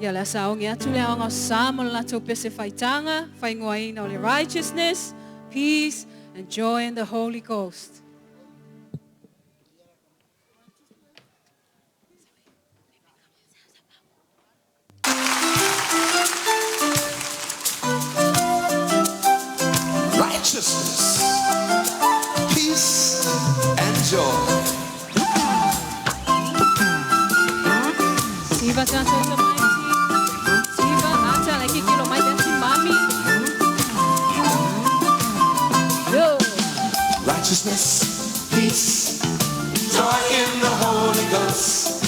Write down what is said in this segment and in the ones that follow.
Ia le saongi atu le aonga sama la tau pese whaitanga, whaingoaina o le righteousness, peace, and joy in the Holy Ghost. Righteousness, peace, and joy. Siva tanto maiti, siva ata la kikilo mai desi mami. Yo. Righteousness, peace, joy in the Holy Ghost.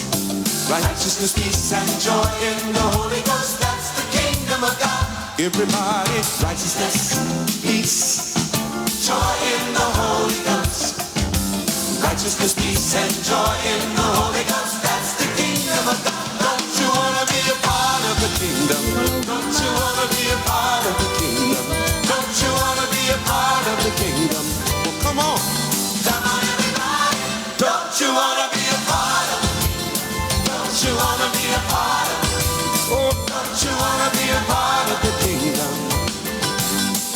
Righteousness, peace, and joy in the Holy Ghost. That's the kingdom of God. Everybody, righteousness, peace, joy in the Holy Ghost. Righteousness, peace, and joy in the Holy Ghost. That's the kingdom of God. Don't you want to be a part of the kingdom? Don't you want to be a part of the kingdom? Don't you want to be a part of the kingdom? Well, come on. Come on, everybody. Don't you want to be a part of it? Don't you want to be a part of it? Oh, don't you want to be a part of the kingdom?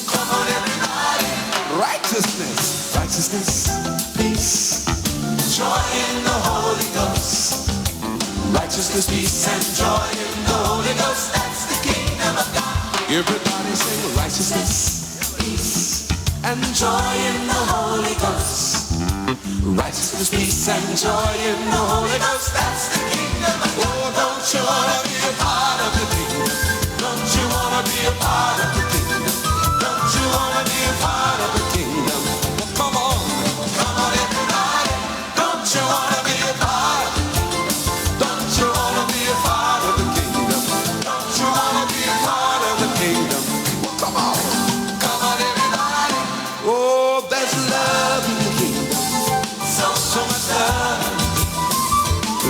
Come on, everybody. Righteousness, righteousness, peace, joy in the Holy Ghost. Righteousness, peace, and joy in the Holy Ghost. That's the kingdom of God. Everybody sing righteousness, peace, and joy in the Holy Ghost. Righteousness, peace, and joy in the Holy Ghost. That's the kingdom of God. Oh, don't you want to be a part of the kingdom? Don't you want to be a part of the kingdom? Don't you want to be a part of the kingdom? Well, come on, everybody. Don't you want to be a part of it? Don't you want to be a part of the kingdom? Don't you want to be a part of the kingdom? Well, come on, everybody. Oh, there's love in the kingdom. So much love.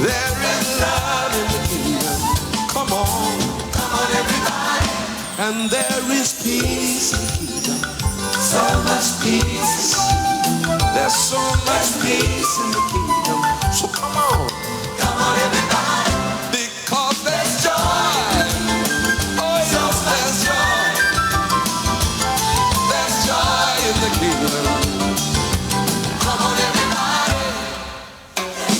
There is love in the kingdom. Come on, everybody. And there is peace in the kingdom. So much peace. There's so much peace in the kingdom. So come on, everybody. Because there's joy. Oh, yes, there's joy. There's joy in the kingdom. Come on, everybody.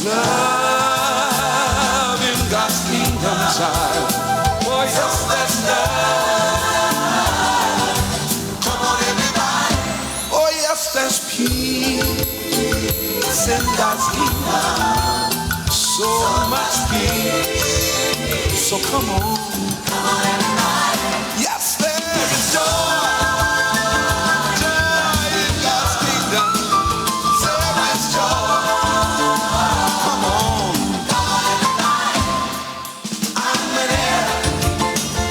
Love in God's kingdom, child. Oh, yes, there's love. Come on, everybody. Oh, yes, there's peace in God's kingdom. So much peace. So come on, everybody. Yes, there is joy. Joy in God's kingdom. There is joy. Come on, everybody. I'm an heir.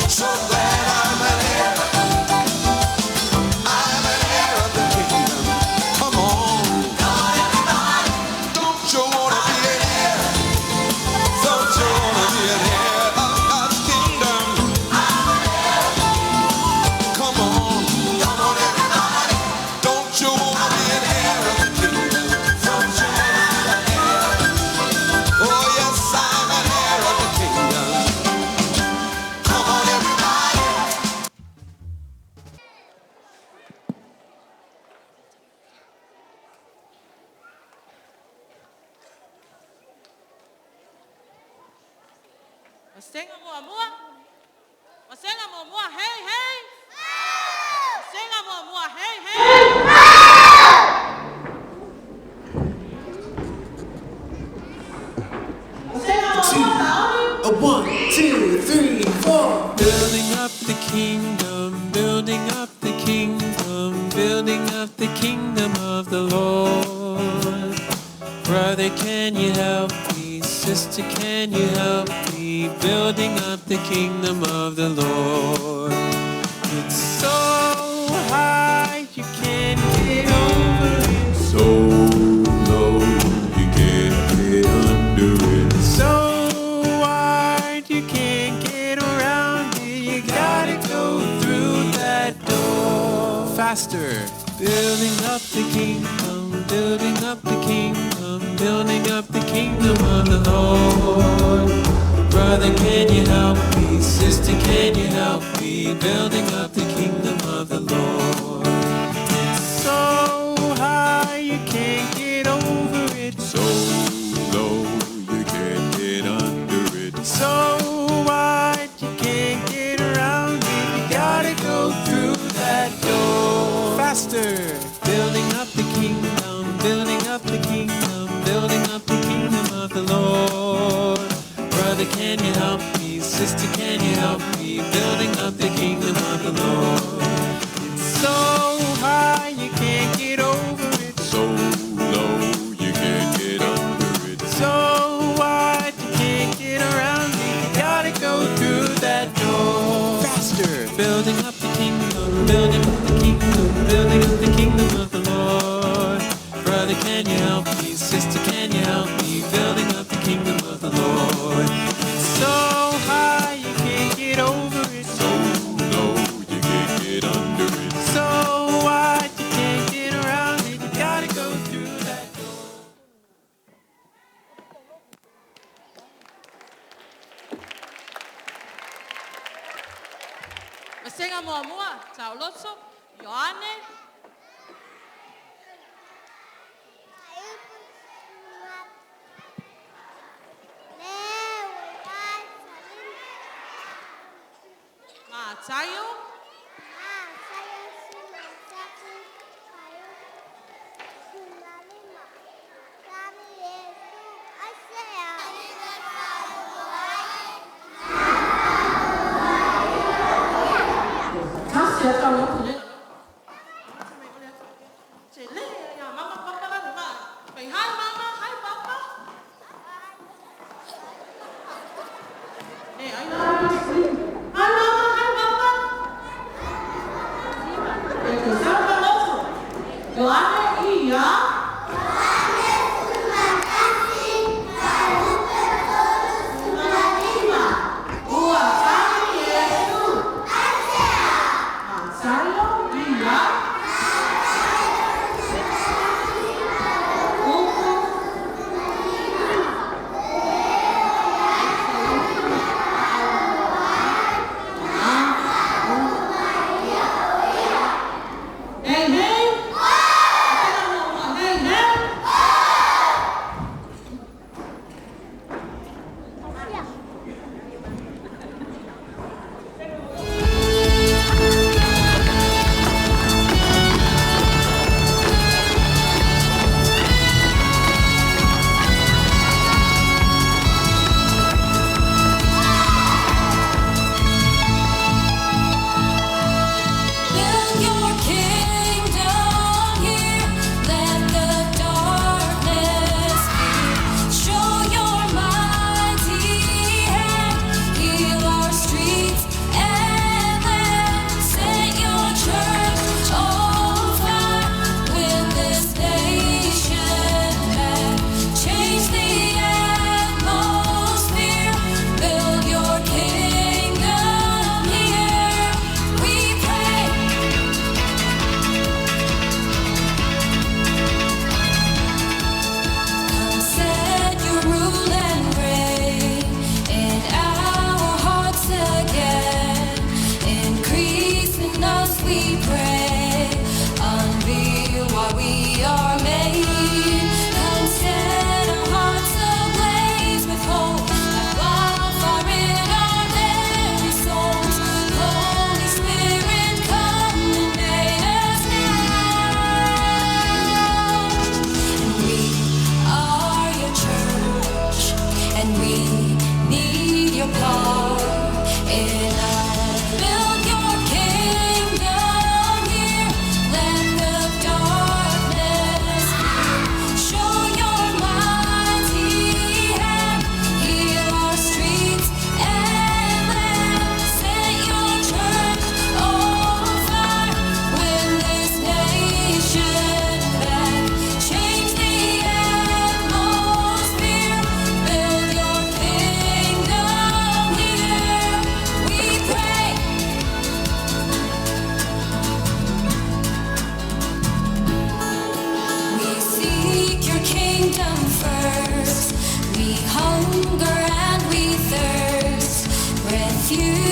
So glad I'm an heir. I'm an heir of the kingdom. Come on, everybody. Don't you want to be an heir? Don't you want to be an heir of God's kingdom? I'm an heir. Come on, everybody. Don't you want to be an heir of the kingdom? Don't you want to be an heir? Oh, yes, I'm an heir of the kingdom. Come on, everybody. Wasenga mua. Wasenga mua. Hey, hey. Wasenga mua. Hey, hey. A 1, 2, 3, 4. Building up the kingdom, building up the kingdom, building up the kingdom of the Lord. Brother, can you help me? Sister, can you help me? Building up the kingdom of the Lord. It's so high you can't get over it. So low you can't get under it. So wide you can't get around it. You gotta go through that door. Faster. Building up the kingdom, building up the kingdom, building up the kingdom of the Lord. Brother, can you help me? Sister, can you help me? Building up the kingdom of the Lord. It's so high you can't get over it. So low you can't get under it. So wide you can't get around it. You gotta go through that door. Faster! Building up the kingdom, building up the kingdom, building up the kingdom of the Lord. Brother, can you help me? Sister, can you help me? Building up the kingdom of the Lord. It's so high you can't get over it. So low you can't get under it. So wide you can't get around it. You gotta go through that door. Faster! Building up the kingdom, building up the kingdom, building up the kingdom of the Lord. Brother, can you help me? Sister, can you help me? Building up the kingdom of the Lord. It's so high you can't get over it. So low you can't get under it. So wide you can't get around it. You gotta go through that door. Masenga moamua, tauloso, Yohane. Matayo. Build your kingdom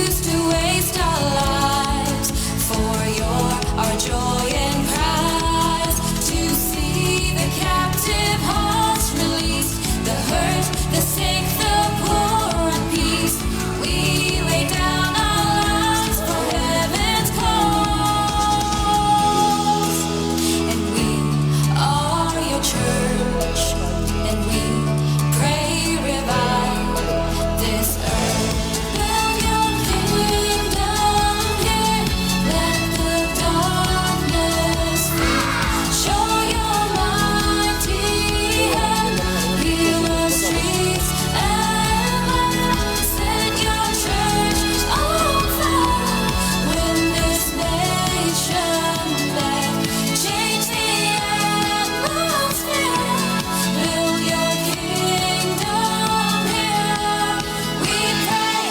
refuse to waste our lives, for you're our joy and prize. To see the captive hearts released, the hurt, the sick, the poor at peace. We lay down our lives for heaven's cause, and we are your church, and we pray revive this earth. Build your kingdom here, let the darkness flee. Show your mighty hand, heal the streets and land. Set your church on fire, win this nation back. Change the atmosphere, build your kingdom here, we pray.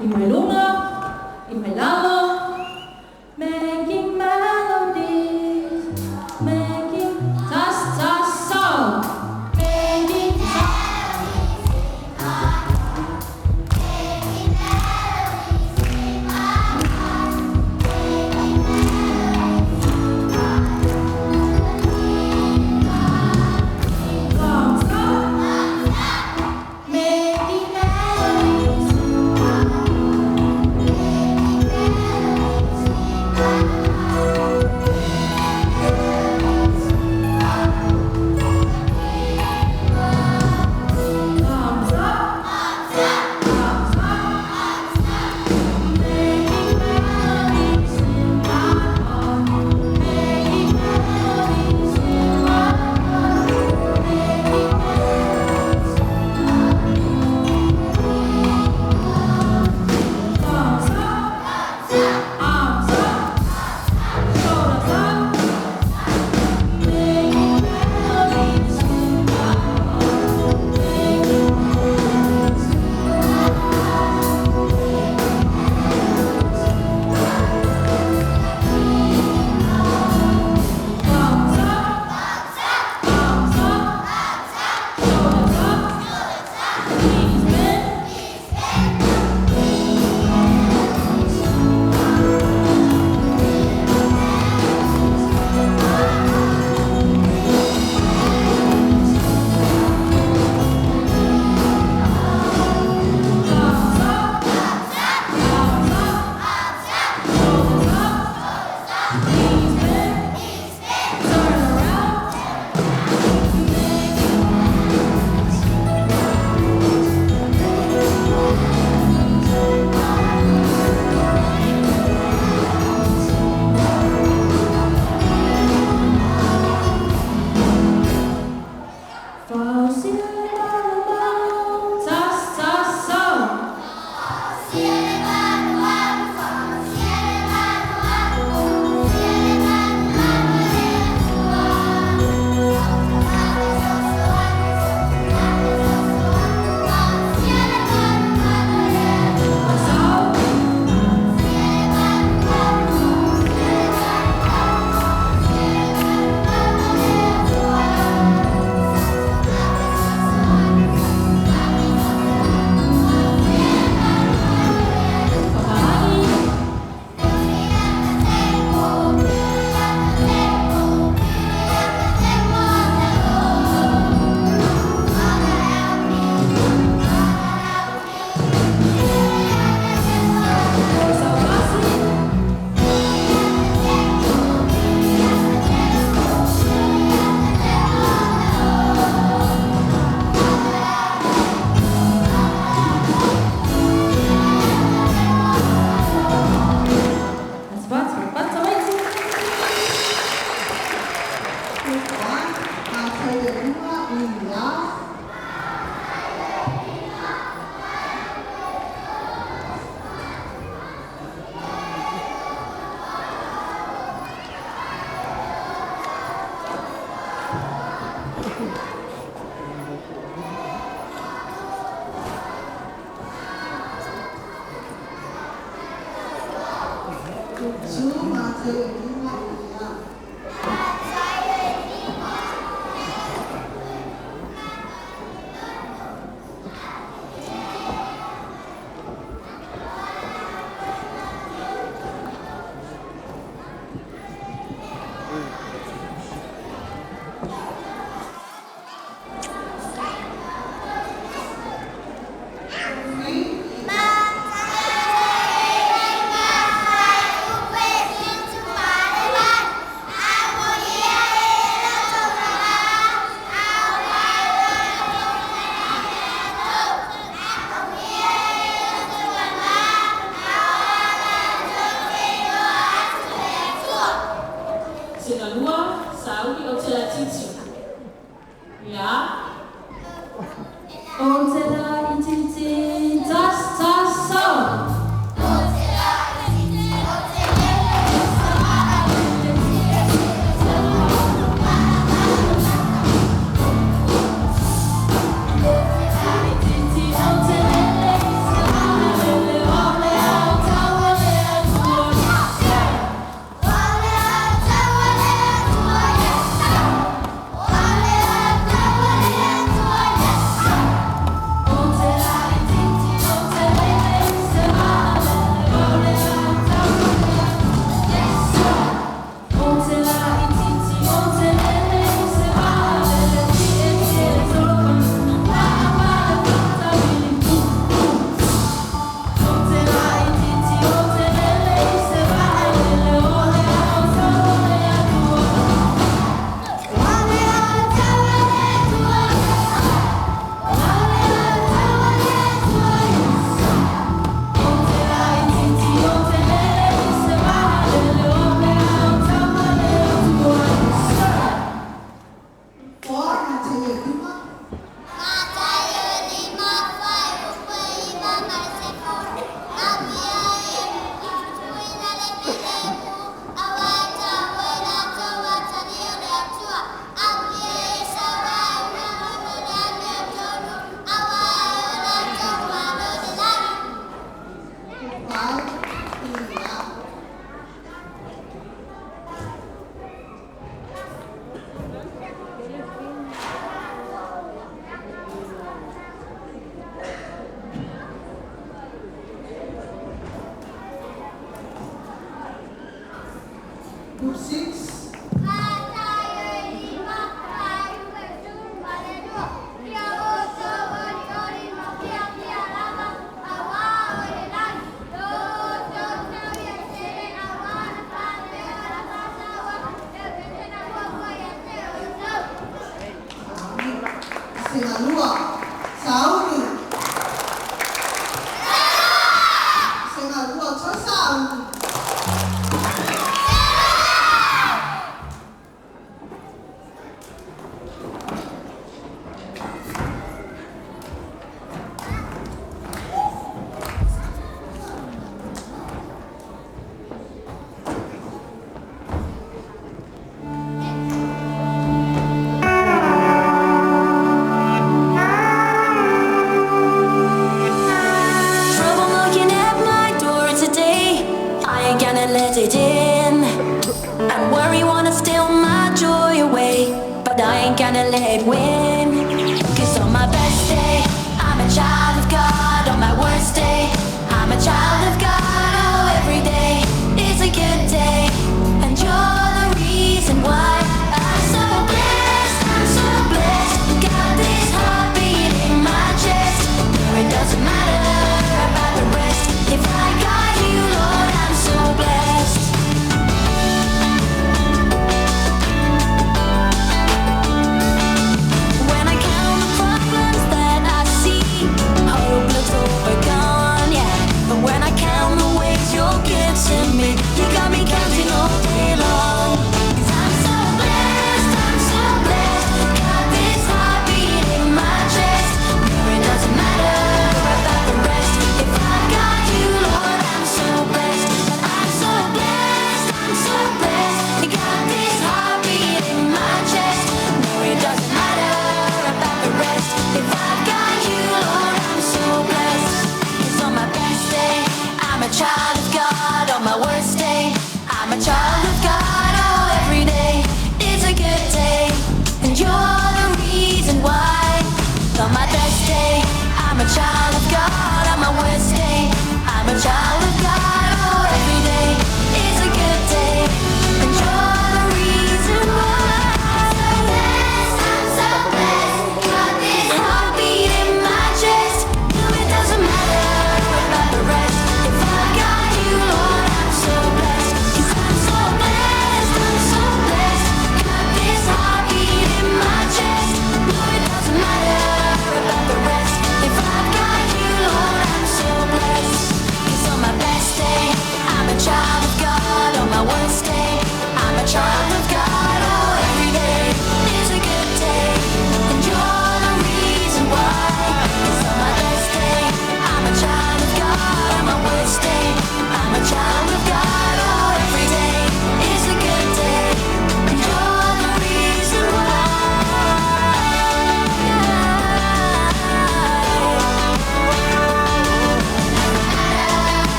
In my luna, in my lava, making melodies, making song, making making melodies.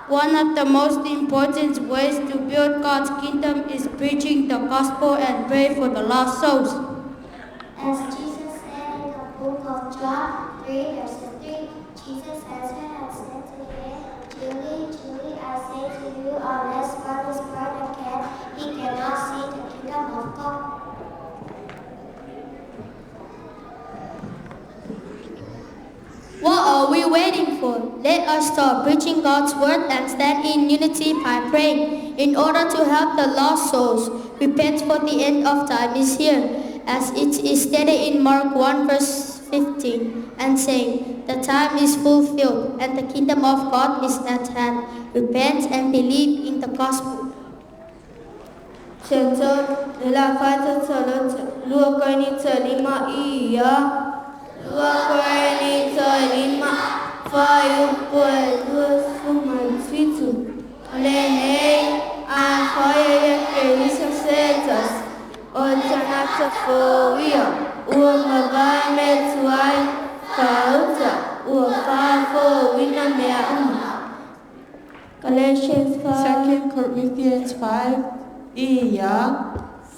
One of the most important ways to build God's kingdom is preaching the gospel and pray for the lost souls. As Jesus said in the book of John 3, verses 3, Jesus answered and said to him, Truly, truly, I say to you, unless one is born again, he cannot see the kingdom of God. What are we waiting for? Let us start preaching God's word and stand in unity by praying in order to help the lost souls. Repent, for the end of time is here, as it is stated in Mark 1 verse 15, and saying, the time is fulfilled and the kingdom of God is at hand. Repent and believe in the gospel. 现在你来发这策略，如果你这里嘛一样。如果你这里嘛，发有不如什么水煮，来内俺发也给你想生着，我将那这服务呀，我们外面出来搞着，我发服务那没有。Galatians 5, 2 Corinthians 5, iya.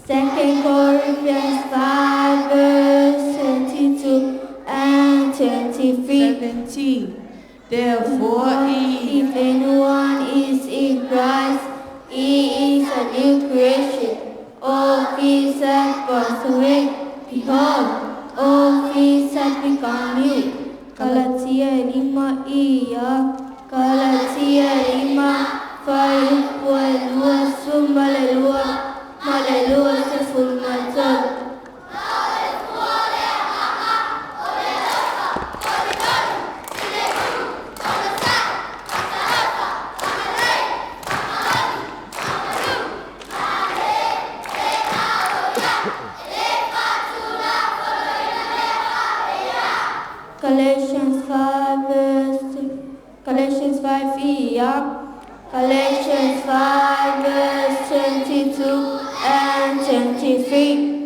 2 Corinthians 5 verse 22 and 23. 17. Therefore, If anyone is in Christ, he is a new creation. All things have passed away. Behold, all things have become new. Galatia 5 iya. Galatia 5 Fayupuan sumalelua malelua sefulmanton. Galatians 5 iya. Galatians 5 verse 22 and 23.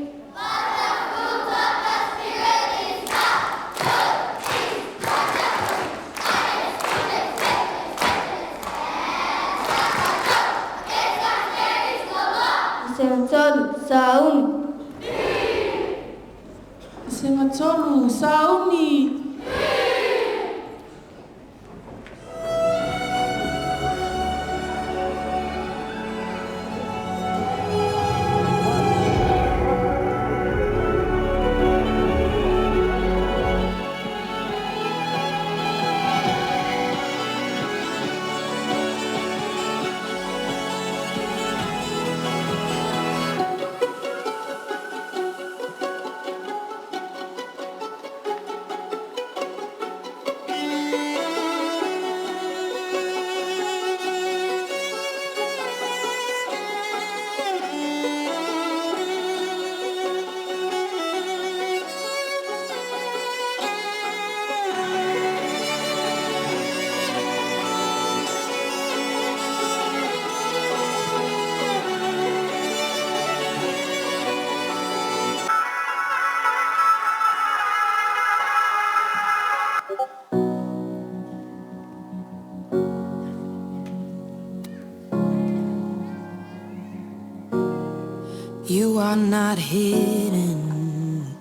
Sengatolu sauni. You are not hidden.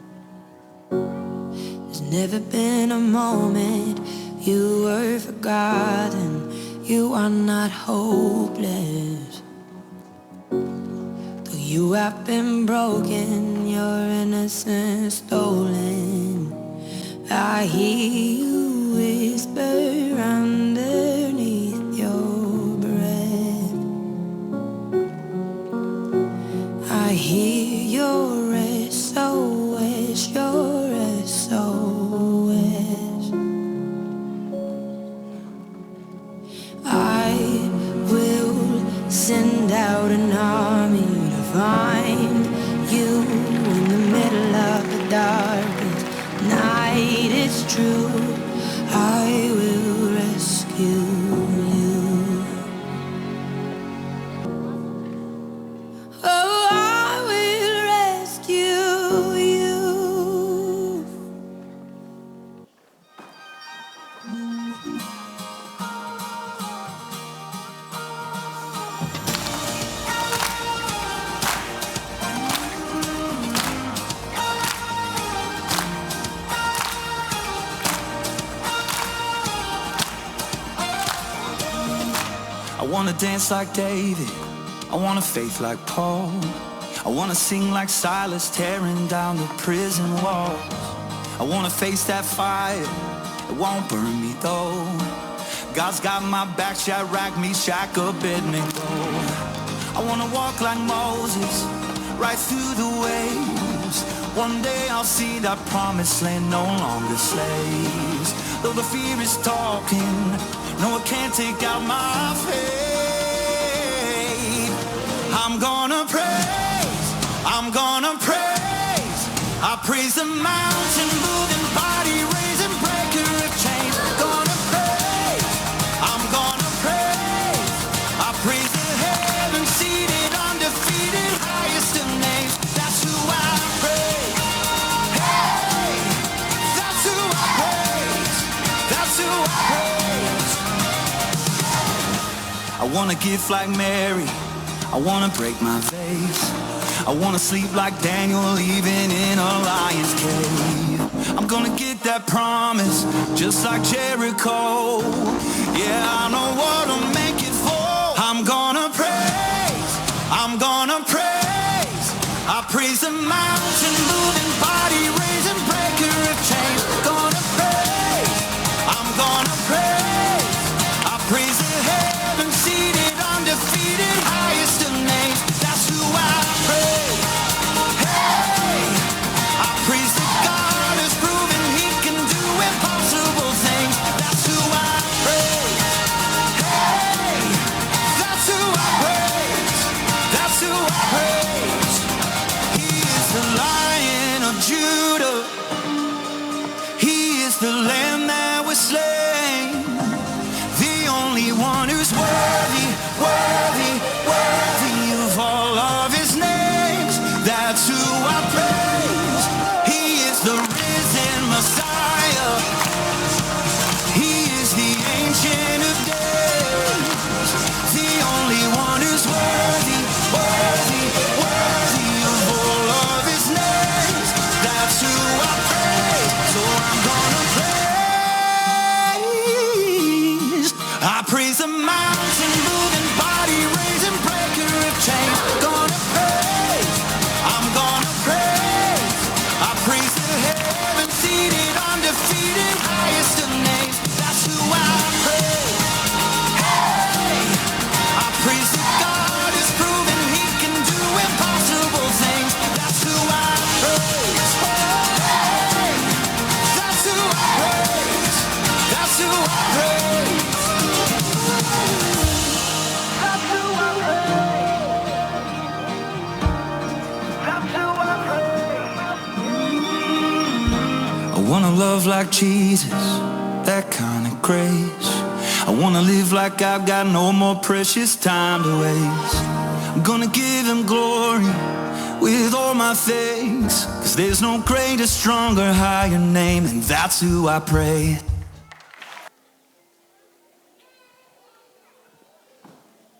There's never been a moment you were forgotten. You are not hopeless. Though you have been broken, your innocence stolen, I hear you whisper underneath your breath. I hear your SOS, your SOS. I will send out an army to find you in the middle of the darkest night. It's true, I will rescue you. Oh, I will rescue you. I wanna dance like David, I want a faith like Paul. I wanna sing like Silas, tearing down the prison walls. I wanna face that fire, it won't burn me though. God's got my back, Shadrach, Meshach, Abednego. I wanna walk like Moses, right through the waves. One day I'll see that promised land, no longer slaves. Though the fear is talking, no, it can't take out my faith. I'm gonna praise, I'm gonna praise. I praise the mountain moving, body raising, breaker of chains. Gonna praise, I'm gonna praise. I praise the heaven seated, undefeated, highest of names. That's who I praise. Hey, that's who I praise. That's who I praise. I wanna gift like Mary, I wanna break my vase. I wanna sleep like Daniel, even in a lion's cave. I'm gonna get that promise, just like Jericho. Yeah, I know what I'm making for. I'm gonna praise, I'm gonna praise. I praise the mountain moving, body raising, breaker of chains. Gonna praise, I'm gonna praise. I praise the heaven seated, undefeated, highest of names. That's who I praise. Hey, I praise the God who's proven He can do impossible things. That's who I praise. Hey, that's who I praise. That's who I praise. He is the Lion of Judah. He is the Lamb that was slain. The only one who's worthy, worthy, worthy of all of His names. That's who I praise. He is the risen Messiah. He is the Ancient of Days. The only one who's worthy, worthy, worthy of all of His names. That's who I praise. So I'm gonna praise. I praise the mountain moving, body raising, breaker of chains. Gonna praise, I'm gonna praise. I praise the heaven seated, undefeated, highest of names. That's who I praise. Hey, I praise the God who's proven He can do impossible things. That's who I praise. Hey, that's who I praise. That's who I praise. That's who I praise. That's who I praise. I wanna love like Jesus, that kind of grace. I wanna live like I've got no more precious time to waste. I'm gonna give Him glory with all my thanks, 'cause there's no greater, stronger, higher name, and that's who I praise.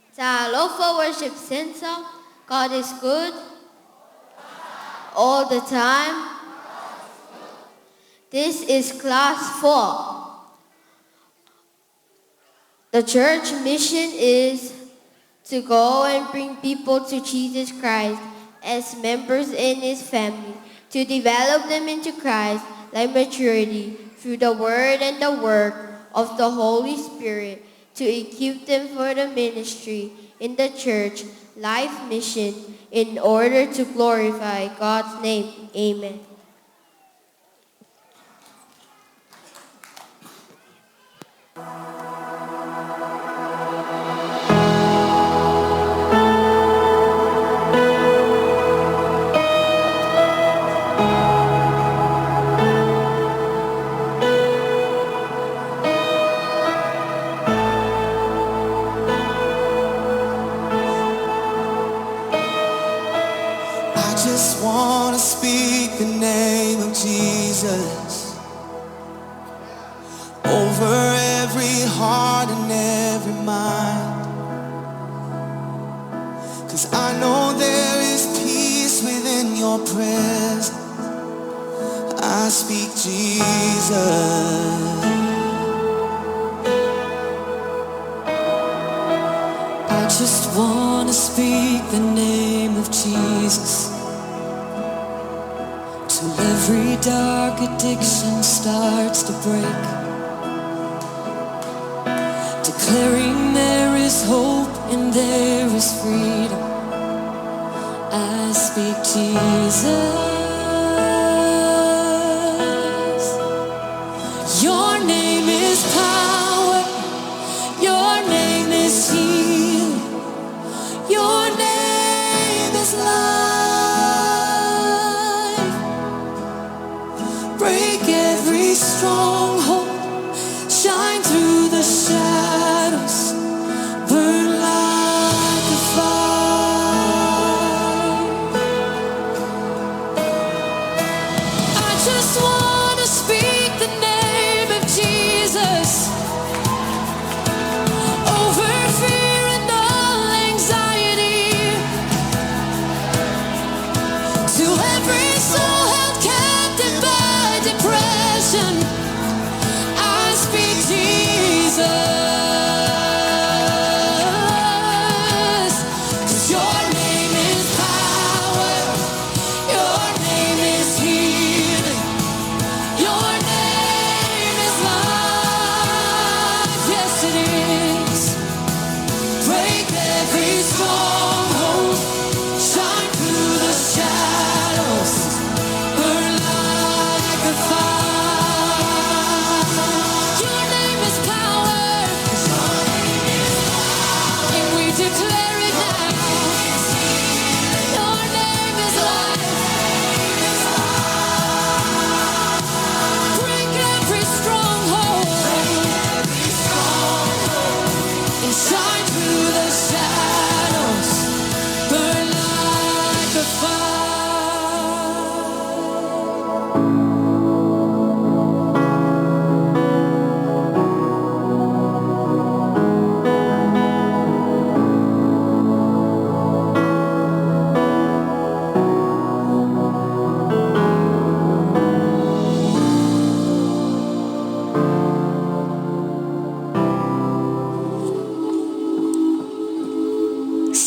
It's our Colourful worship center. God is good all the time. This is class 4. The church mission is to go and bring people to Jesus Christ as members in His family, to develop them into Christ like maturity through the word and the work of the Holy Spirit, to equip them for the ministry in the church life mission in order to glorify God's name. Amen. I just wanna speak the name of Jesus over every heart and every mind. 'cause I know there is peace within your presence. I speak Jesus. I just want to speak the name of Jesus till every dark addiction starts to break, declaring there is hope and there is freedom. I speak Jesus. Your name is power. Your name is healing. Your name is life. Break every stronghold. Shine through the shadows. Burn like a fire. I just want to speak the name of Jesus over fear and all anxiety, to every soul held captive by depression. I speak Jesus. 'Cause your name is power. Your name is healing. Your name is life. Yes, it is. Break every stronghold. Shine through the shadows. Burn like a fire. Your name is power. And we declare it now. Your name is life. Break every stronghold. And shine through the shadows. Burn like a fire.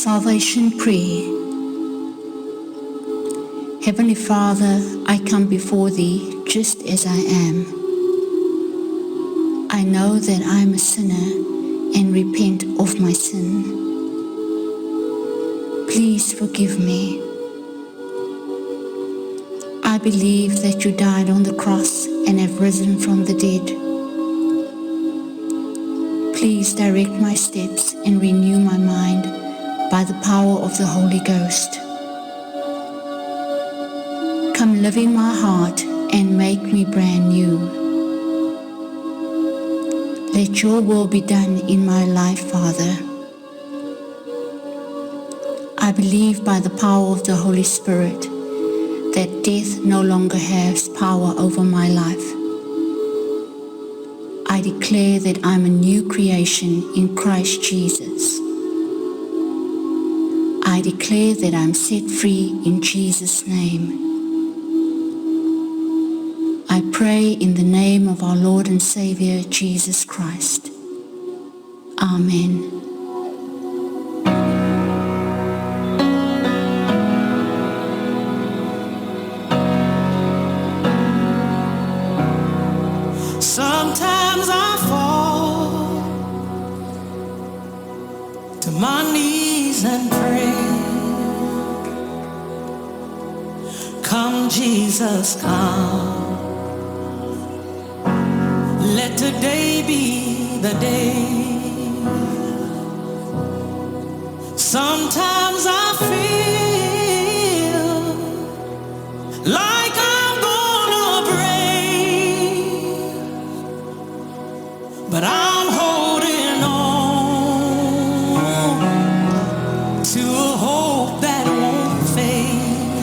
Salvation Prayer. Heavenly Father, I come before Thee just as I am. I know that I am a sinner and repent of my sin. Please forgive me. I believe that You died on the cross and have risen from the dead. Please direct my steps and renew my mind by the power of the Holy Ghost. Come live in my heart and make me brand new. Let Your will be done in my life, Father. I believe by the power of the Holy Spirit that death no longer has power over my life. I declare that I'm a new creation in Christ Jesus. I declare that I'm set free in Jesus' name. I pray in the name of our Lord and Savior, Jesus Christ. Amen. Sometimes I fall to my knees and pray. Come, Jesus, come. Let today be the day. Sometimes I feel like I'm gonna break, but I'm holding on to a hope that won't fade.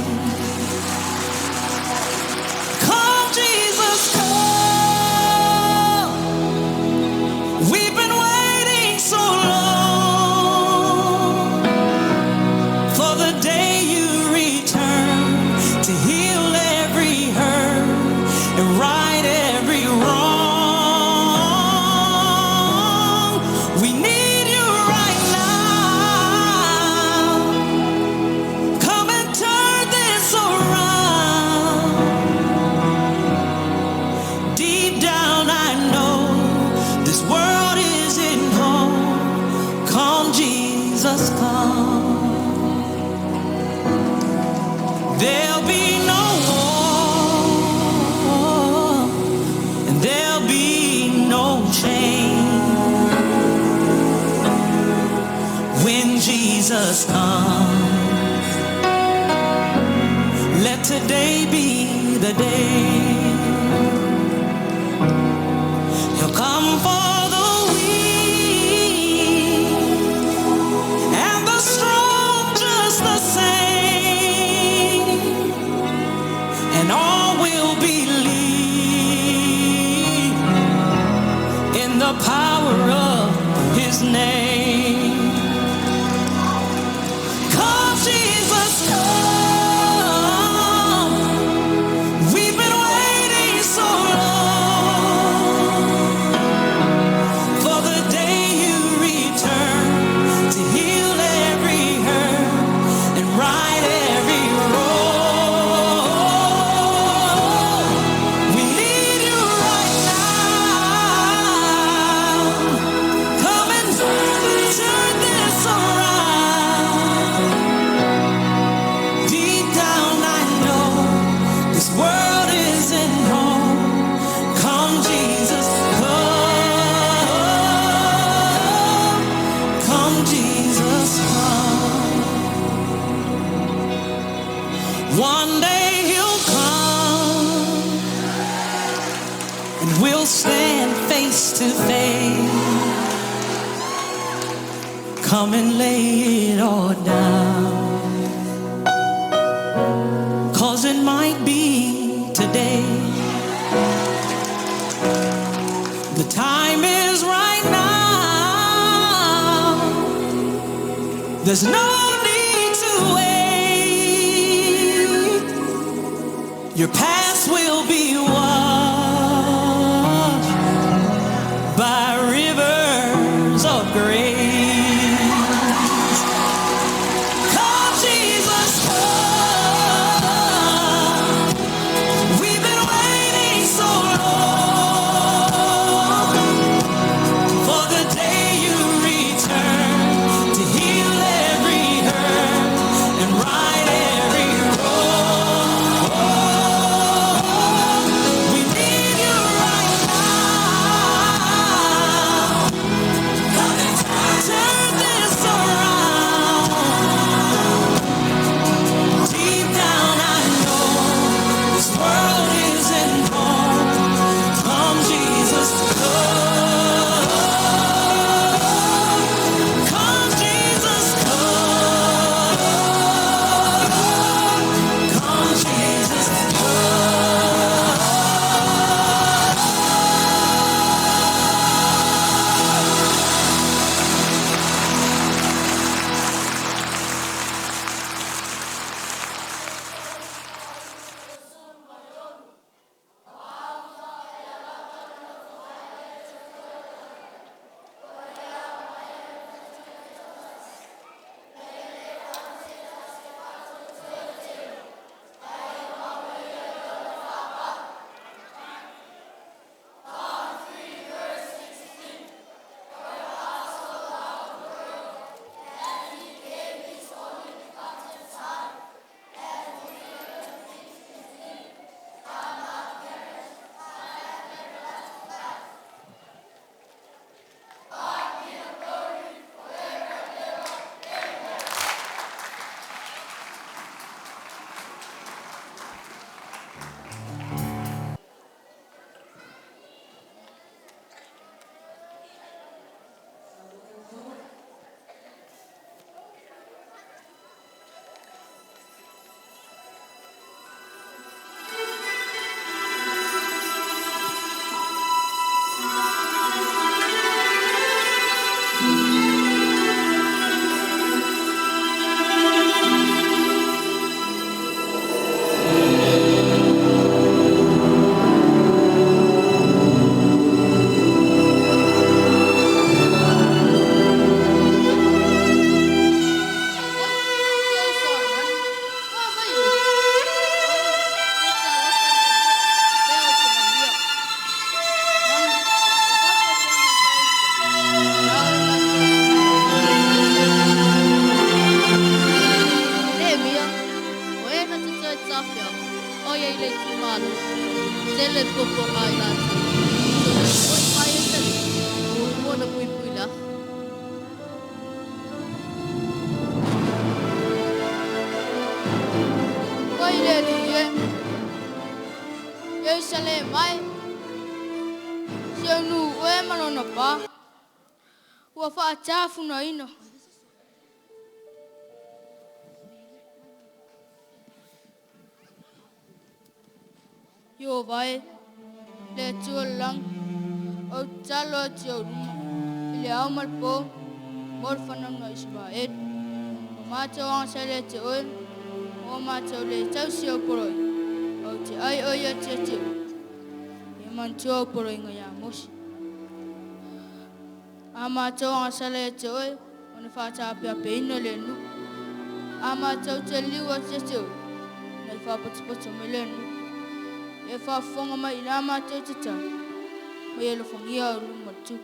Come, Jesus, come. We've been waiting so long. Jesus come, there'll be no war, and there'll be no change when Jesus comes. Let today be the day. He'll come for the weak and the strong just the same, and all will believe in the power of his name. Come, Jesus, come. We've been waiting so long for the day you return to heal every hurt and right every wrong. We need you right now. Come and turn this around. Deep down I know this world isn't home. Come, Jesus, come. Come, Jesus, come. One day he'll come, and we'll stand face to face. Come and lay it all down, 'cause it might be today. The time is right now. There's no need to wait. Your past will be washed by rivers of grace. Come, Jesus, come. We've been waiting so long for the day you return to heal every hurt and right every wrong. Ai le ye. Yerusalem mai. Sianu we malona pa. Ua fa chafu no ino. Yo vai le tulang o chalo tio le au malpo mor fanang no Israel. Ma to ang sele tio o ma to le tau sio poroi. O te ai o ya tio. E man tio poroi ngaya mos. Ama to ang sele tio o ne fa ta pe pe no le nu. Ama to te liwa tio. Ne fa pot melenu. E fa fonga mai ina ma te tata. Mai e lo fongia o lu matu.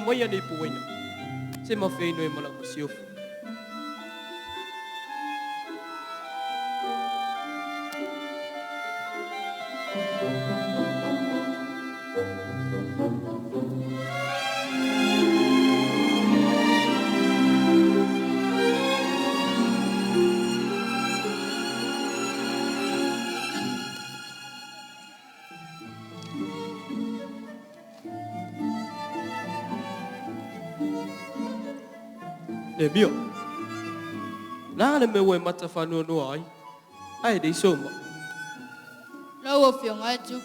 Mai ani puina. Se ma fei no e mala musio. Nehemiah. Na le me we mata fanu no ai. Ai dei soma. Lo fio ngai tu.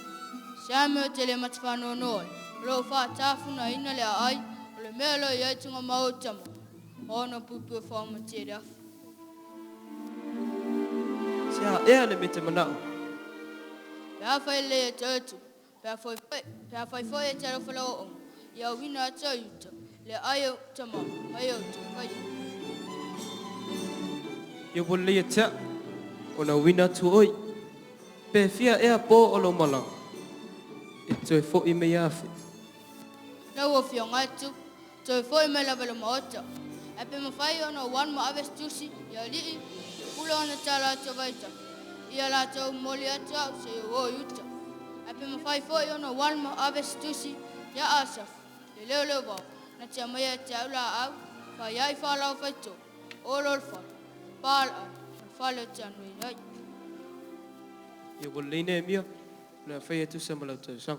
Siame o tele matfano no. Lo fa tafu na ina le ai. Le melo ye tunga mau tamo. Ono pupu fa materia. Sia e le mete manao. Ya fa le tutu. Pa foi e tero fa lo. Ya wina tayuta. Le ayo tamo. Ayo tu kai. Yo bolle ye ta. Ona wina tu oi. Pe fia e po o lo mala. E toi fo I me yafi. Lo fio ngai tu. Toi fo me la velo mota. E pe mafai ona wan ma aves tusi. Ya li. Pula ona tala to vaita. Ia la to moli ata se o yuta. E pe mafai fo ona wan ma aves tusi. Ya asaf. Le leo ba. Na tia mai tia la au. Fa ya fa la faito. O lol fa. Pal fa le tia no ai. Yo bolle Nehemiah. Na fei tu se mala tu sang.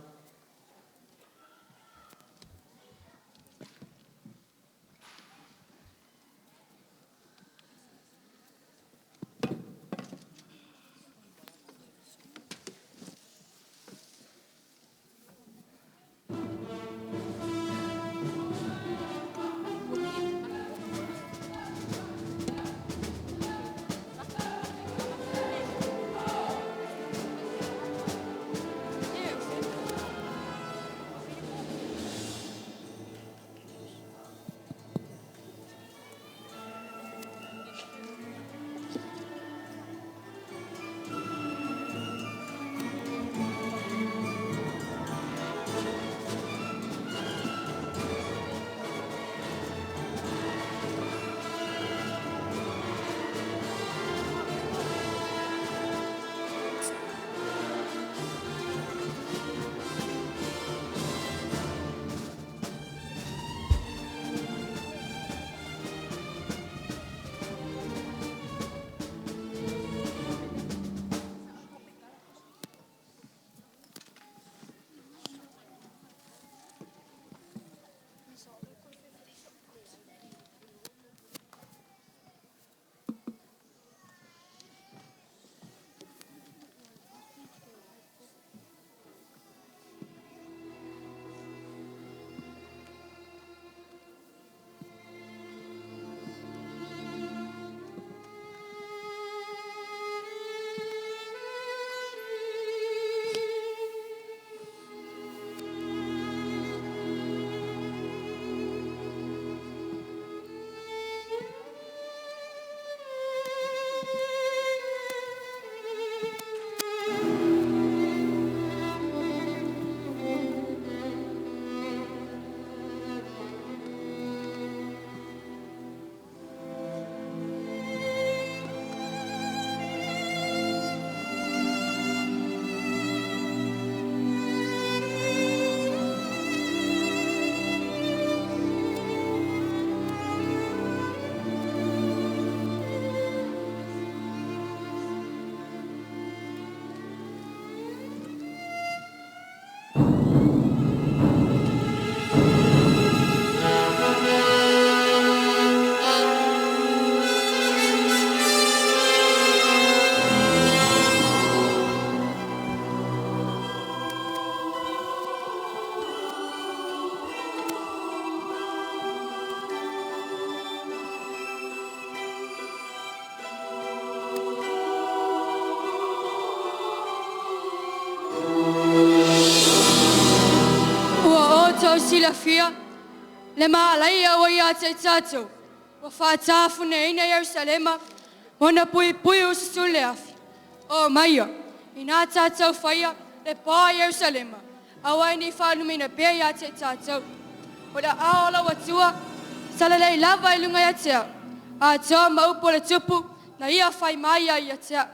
tila fia. Le maalaya o ia te tato. Wa whaatafu ne ina Yerusalema. Wana pui pui ususule afi. O maia. Ina tato whaia le pā Yerusalema. Awai ni whanumina pia ia te tato. O da aola watua. Salalei lava ilunga ia tea. A toa maupo le tupu. Na ia whai maia ia tea.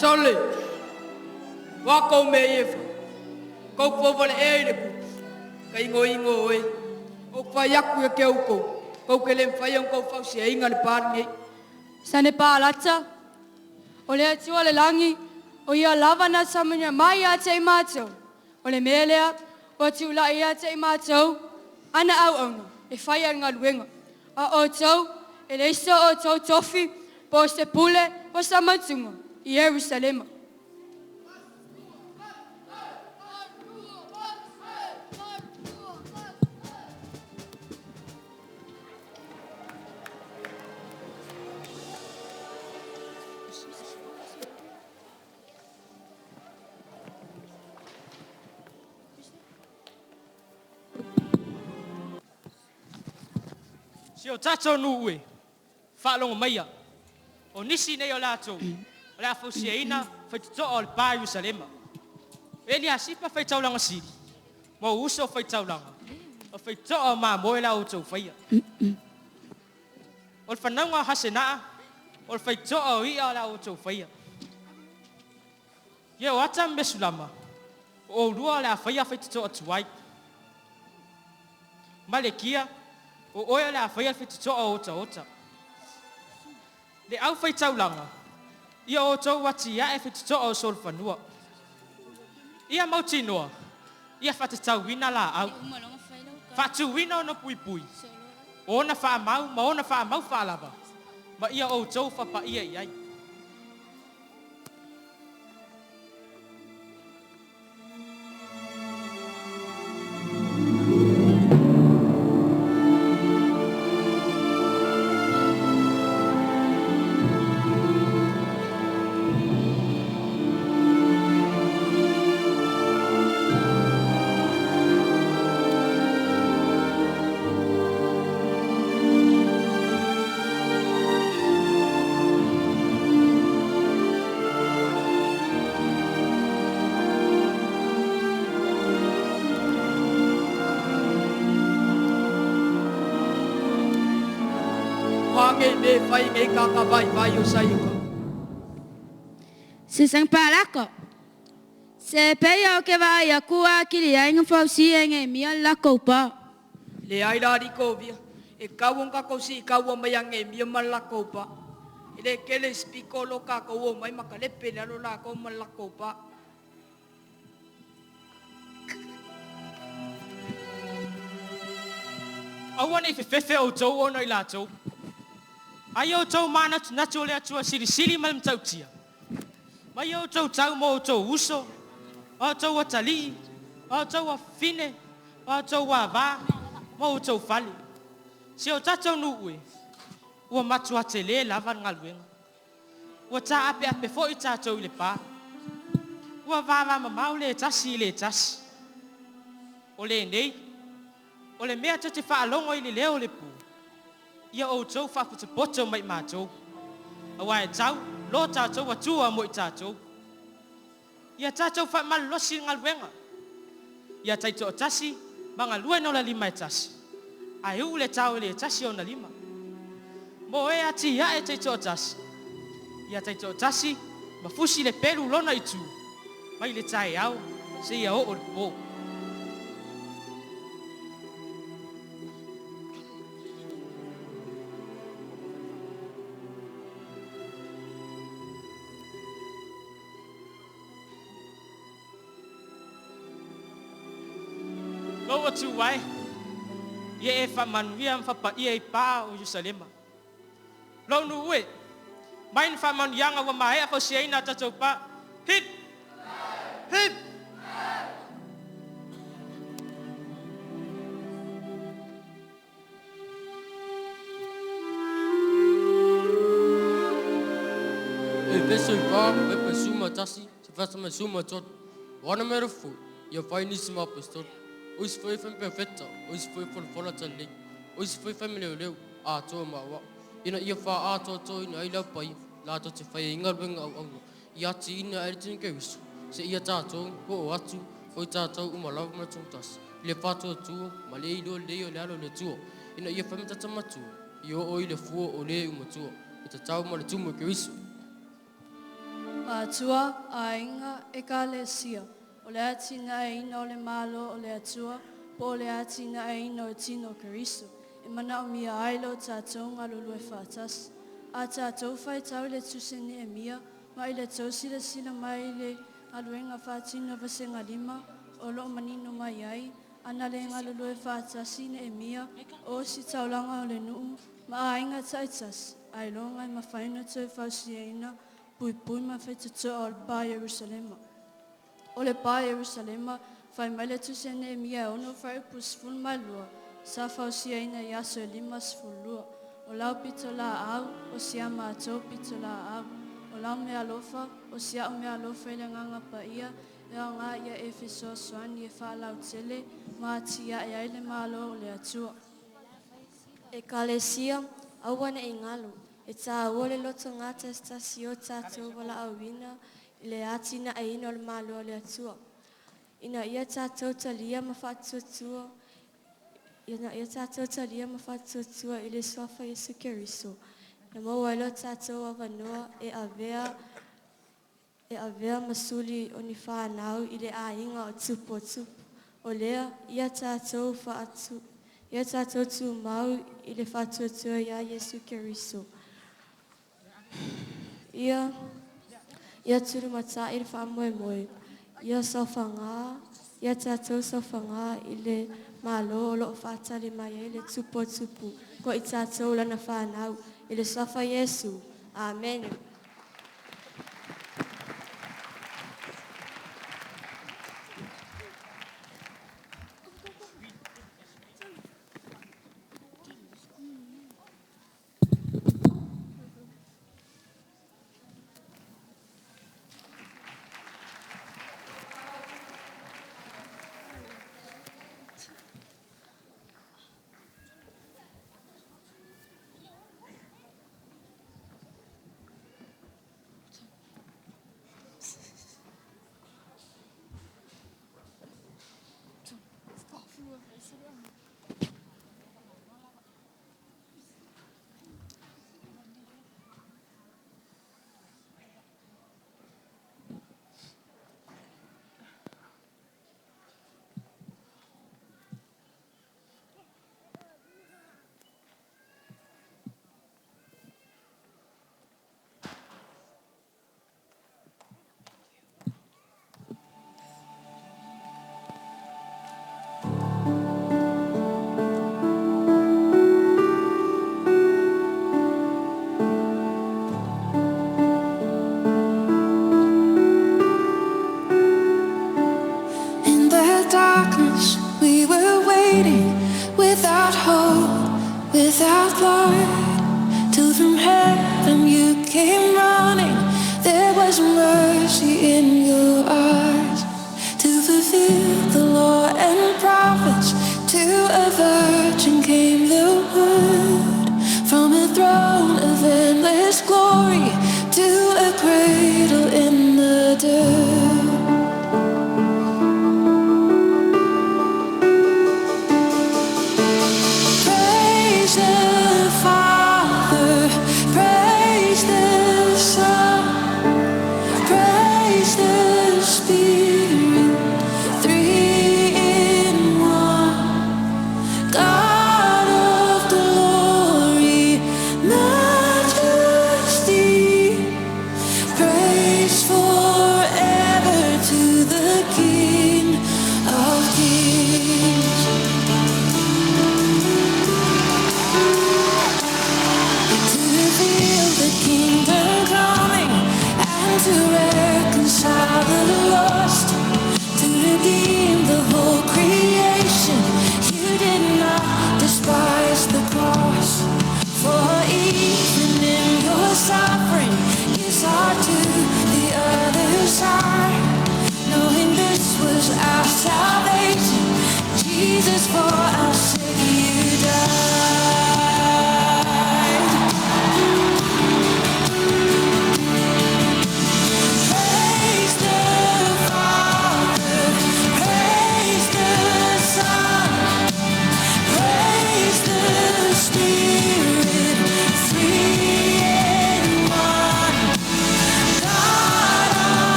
Charlie, wako me efa. Kau povole e le pu. Kai ingo e. O fa yaku e ke uko. Kau ke le fa yang kau fa se inga le parni. Sane pa alata. O le atua le langi. O ia lava na samanya mai a te matou. O le melea. O atu la ia te matou. Ana au auna. E whai ar ngā luenga. A o tau. E le iso o tau tofi. Po se pule. Po sa matunga. I Jerusalem. Si o tato nuue. Whaalonga maia. O nisi nei o lato. O le afausiaina faitoto'o o le pā Ierusalema. Eli a sipa faitaulanga sili. Mo uso o faitaulanga. O faitoto'o o māmoe la outou faia. O le whananga hasenaa. O le faitoto'o o ia la outou faia. Ia o ata mesulama. O urua o le a faia faitoto'o tuai. Malekia. O oia le a faia faitoto'o ota ota. Le au faitaulanga. Ia o tau wati ia e whitutoa o sol whanua. Ia mautinoa. Ia whatatau wina la au. Whatu wina o na pui pui. O na whaamau, ma o na whaamau whaalava. Ma ia o tau whapa ia iai. Me fai me kaka vai o saiko. Se sang palako. Se peia o ke vai a kua kiri ai ngā si nge mia la kopa. Le ai la riko via. E kau on kako si kau o mai nge mia ma la kopa. Ile kele spiko lo kako o mai makalepe la lo la ko ma la kopa. Awan e fefe o tau ona I la tau. Ai o tau mana natu le atua siri mal mtau tia. Mai o tau mo tau uso. O tau atali. O tau afine. O tau ava. Mo tau fali. Si o tatou nuue. Ua matu atele lava ngaluenga. Ua ta ape fo I tatou le pa. Ua vava mamau le tasi. O le nei. O le mea te whaalongo I le leo le pu. Ia o tau whakutupoto mai mātou. Awa e tau, lo tātou atua mo I tātou. Ia tātou whamalosi ngaluenga. Ia taito o tasi, manga lue no la lima e tasi. Ai u le tau le tasi o na lima. Mo e ati ia e taito o tasi. Ia taito o tasi, mafusi le peru lona I tu. Mai le tae au, se ia o le po. Loa tu wai. Ia e whamanuia mwhapaia I pā o Jerusalema. Launu ue, mai ni whamanuianga wa mahea whausiaina tatou pā. Hip! Hip! E peso I pā, e pe suma tasi, se whasa me suma tot. Wana mera fu, ia whai nisi ma pastor. Ois foi fem perfecta, ois foi fona tali. Ois foi fem leu a to ma wa. Ina ia fa a to ina ai lau pai, la to te whai inga wenga au. Ia ti ina ai tin ke wisu. Se ia tātou ko o atu, o tātou umalau ma tūtas. Le whātua tu, ma le ilo leo le alo le tuo. Ina ia whai mata tamatu, I o i le fuo o le umatua. Ita tau ma le tumu ke wisu. Atua a inga e ka le sia. O le atina e ina o le malo o le atua, po o le atina e ina o tino Keriso. E mana o mia ailo tātou ngā lulu e whātas. A tātou whai tau le tuse Nehemia, ma I le tau sila sila mai le aluenga whātino vase ngā lima, o lo manino mai ai, ana le ngā lulu e whātasi Nehemia, o si taulanga o le nuu, ma a inga taitas, ai longa I mawhaina tau whausiaina, pui ma whaitutua o le pā Jerusalema. O le pā Jerusalema, whai mai le tuse Nehemia ono whai upu sifun mai lua, sa whausiaina I aso e 5 sifun lua. O lau pito la au, o sia mātou pito la au. O lau mea alofa, o sia o mea alofa I le nganga pa ia, e o ngā ia e whiso soani e whaalau tele, mā tia e aile mālo o le atua. E kalesia, awana I ngalo, e tā ole loto ngā testasi o tātou wala awina, I le atina e ino le mālo o le atua. Ina ia tātou talia ma whātuatua, Ina ia tātou talia ma whātuatua I le sofa Jesu Keriso. Na mauailo tātou awanoa e avea masuli o ni whānau I le ainga o tupo tupu. O lea, ia tātou tu mau I le whātuatua ia Jesu Keriso. Ia turu mata I le whaamoemoe. Ia sawhanga, ia tātou sawhanga I le malo o loo whātale mai I le tupo tupu. Ko I tātou lana whānau I le safa Jesu. Amen. without light, till from heaven you came running. There was mercy in your eyes to fulfill the law and prophets. To a virgin came the word, from a throne of endless glory to a cradle in the dirt. Praise the Father, praise the Son, praise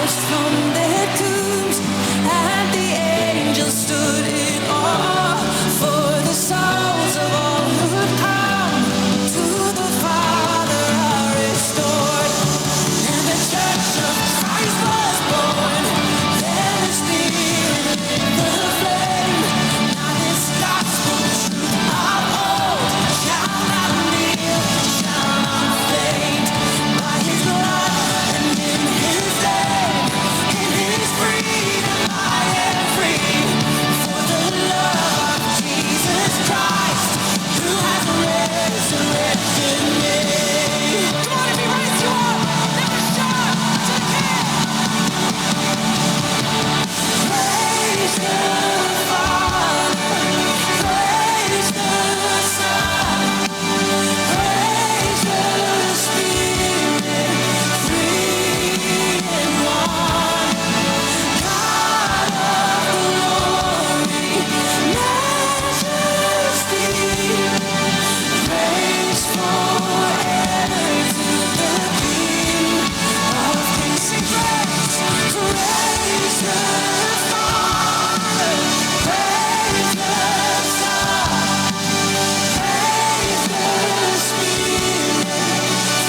rose from their tombs, and the angels stood in awe, for the souls of all who'd come to the Father are restored, and the Church of Christ was born. Then the Spirit lit the flame. Now this gospel truth of old shall not kneel, shall not faint. By His blood and in His name, in His freedom I am free. For the love of Jesus Christ, who has resurrected me. Come on, if He raised you up, now shout to the King. Praise the Father, praise the Son, praise the Spirit, three in one. God of glory, majesty, praise forever to the King of kings. Sing praise, praise the Father, praise the Son, praise the Spirit,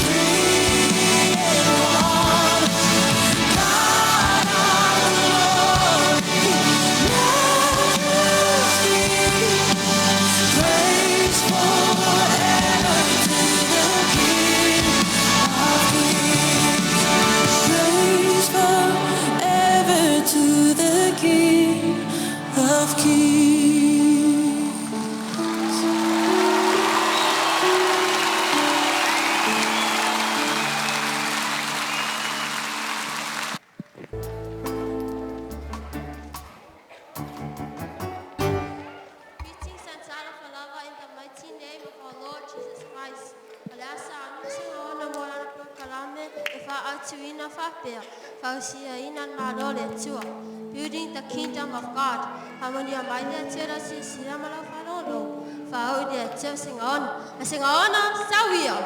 three in one. God of glory, majesty, praise forever to the King of kings. Praise forever to the King of kings. Greetings and Sara Falava in the mighty name of our Lord Jesus Christ. Alasa anusi ona mora pro kalame fa atuina fa pea fa sia ina malole tua. Building the kingdom of God. Harmony amaile tera si sira mala falolo. Fa odi tia sing on sawia.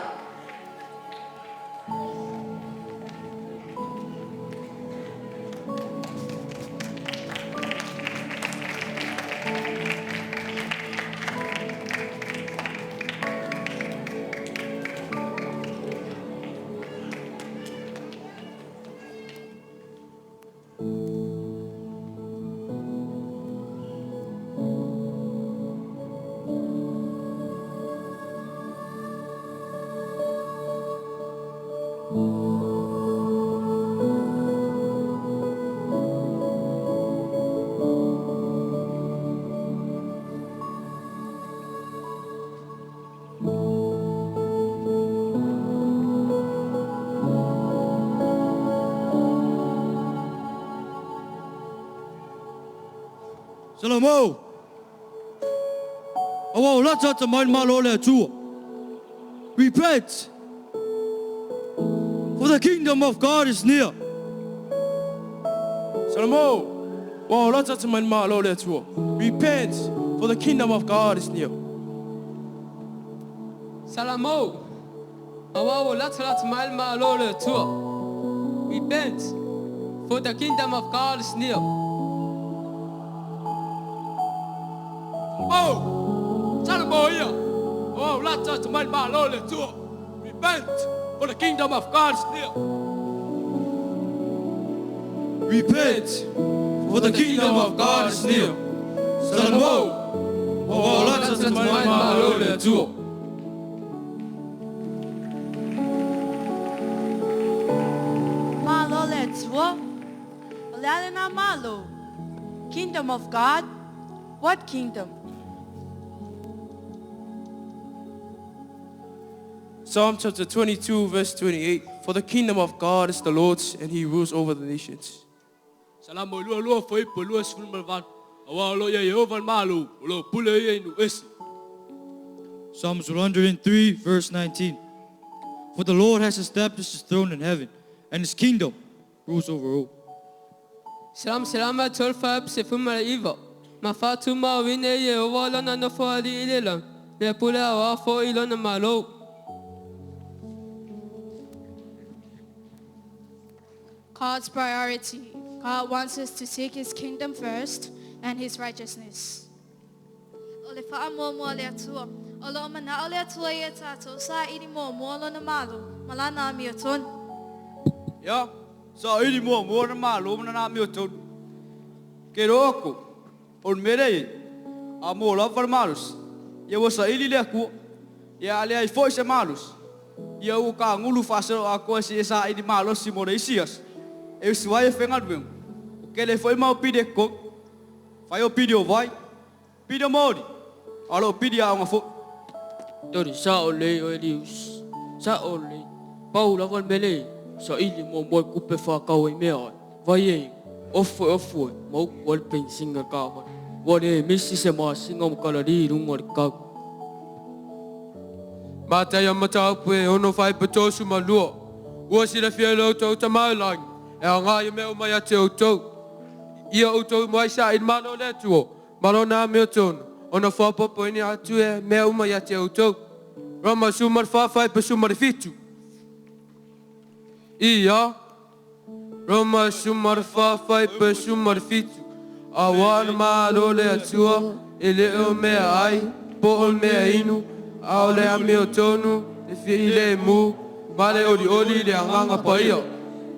Salamo. Oh, let's not mind my Lord too. Repent, for the kingdom of God is near. Salamo. Oh, let's not mind my Lord too. Repent, for the kingdom of God is near. Salamo. Oh, let's not mind my Lord too. Repent, for the kingdom of God is near. Oh, Salamo here. Oh, let's not mind my Lord too. Repent, for the kingdom of God is near. Repent, for the kingdom of God is near. Salamo. Oh, let's not mind my Lord too. Malo letzwo. Olalena malo. Kingdom of God? What kingdom? Psalm chapter 22, verse 28. For the kingdom of God is the Lord's, and He rules over the nations. Salamo lua lua foi po lua sfun malvan. Awa lo ya Jehovah malu. Lo pule ye nu esi. Psalms 103, verse 19. For the Lord has established His throne in heaven, and His kingdom rules over all. Salam salama tolfa se fumala iva. Mafatu ma wine ye wala na no fo ali ilela. Ne pula wa fo ilona malo. God's priority. God wants us to seek his kingdom first and his righteousness. O le wha mua mua le atua. O lo mana o le atua i e tātou sa iri mua mua lo na malo. Malana mi o tonu. Ya, sa iri mua mua na malo na mi o tonu. Ke roko, on merei, a mo la var malus. Ia wasa iri le aku, ia ale ai foi se malus. Ia u ka ngulu fasero a ko si sa iri malos si mo reisias. E suai fenga duem. Ke le foi mau pide ko. Fai o pide o vai. Pide mori. Alo pide a nga fo. Tori sa o le o elius. Sa o le. Paula van mele. Sa ili mo mo kupe fa ka o mea. Vai e. Ofo. Mo wal pen singa ka. Wale misi se ma singa mo kala ri rungo ka. Mata ya mata pue ono fai petosu malua. Ua sira fielo tau tamailang. E a ngā i meo mai a te outou. Ia outou mai sa in malo le tuo. Malo nā meo tonu. Ona whapopo ini atu e meo mai a te outou. Rama sumar whawhai pa sumar fitu. Ia. Rama sumar whawhai pa sumar fitu. A wana malo le atua. E leo mea ai. Po o mea inu. Ao le a meo tonu. E fi le mu. Male oli le anganga pa ia.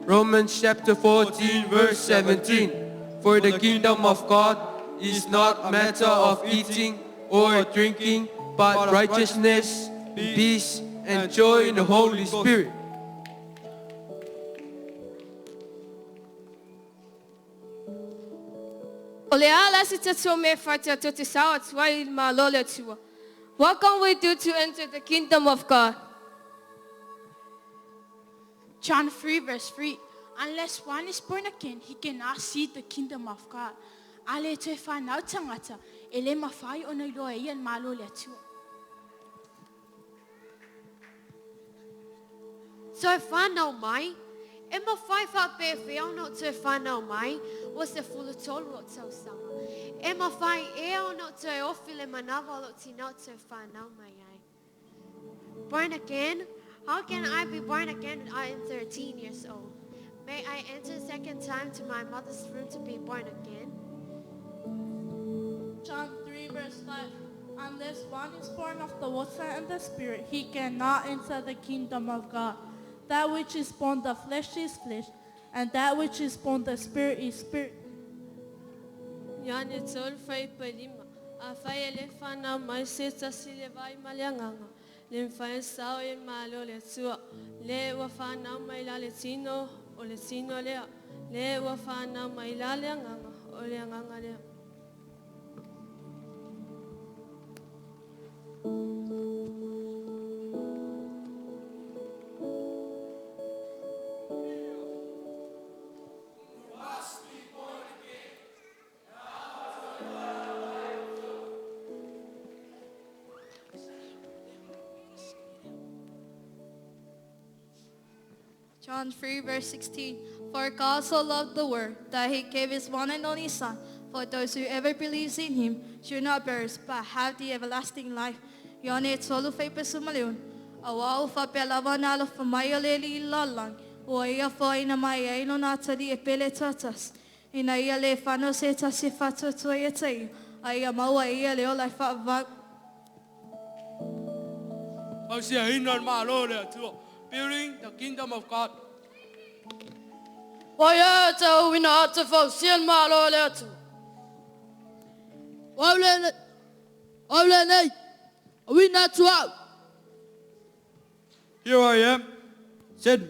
Romans chapter 14 verse 17. For the kingdom of God is not a matter of eating or drinking, but righteousness, peace, and joy in the Holy Spirit. O le ala si te tō me whaitea tō te sawa tuai ma lole tua. What can we do to enter the kingdom of God? John 3 verse 3. Unless one is born again, he cannot see the kingdom of God. Ale te whanau tangata, e le mawhai o nei loa ian malo le atua. So whanau mai, e mawhai whape whiau no te whanau mai, o se fulu tolu o tau sama. E mawhai e o no te ofile manawa o tino te whanau mai ai. Born again? How can I be born again when I am 13 years old? May I enter a second time to my mother's room to be born again? John 3 verse 5. Unless one is born of the water and the Spirit, he cannot enter the kingdom of God. That which is born the flesh is flesh, and that which is born the Spirit is spirit. Yane tol fai palima. A fai ele whanau mai se tasi le vai malianganga. Le mwhae sao e malo le tua. Le ua whanau mai la le tino. O le sino lea, le ua whanau mai la le anganga, o le anganga lea. John 3 verse 16. For God so loved the world that he gave his one and only Son, for those who ever believes in him should not perish but have the everlasting life. Yone tolu fai pesumaleun. Awa ufa pelawa nalo famaya leli lalang. O ia fo ina mai e no natari e pele tatas. Ina ia le fano se tasi fatu tuai e tei. Aia maua ia leo lai fa va. Pausia hinan malo le atua. Building the kingdom of God. Waya tau wina ata fau sian malo le atu. Wawle nei. Wina tuau. Here I am. Send me.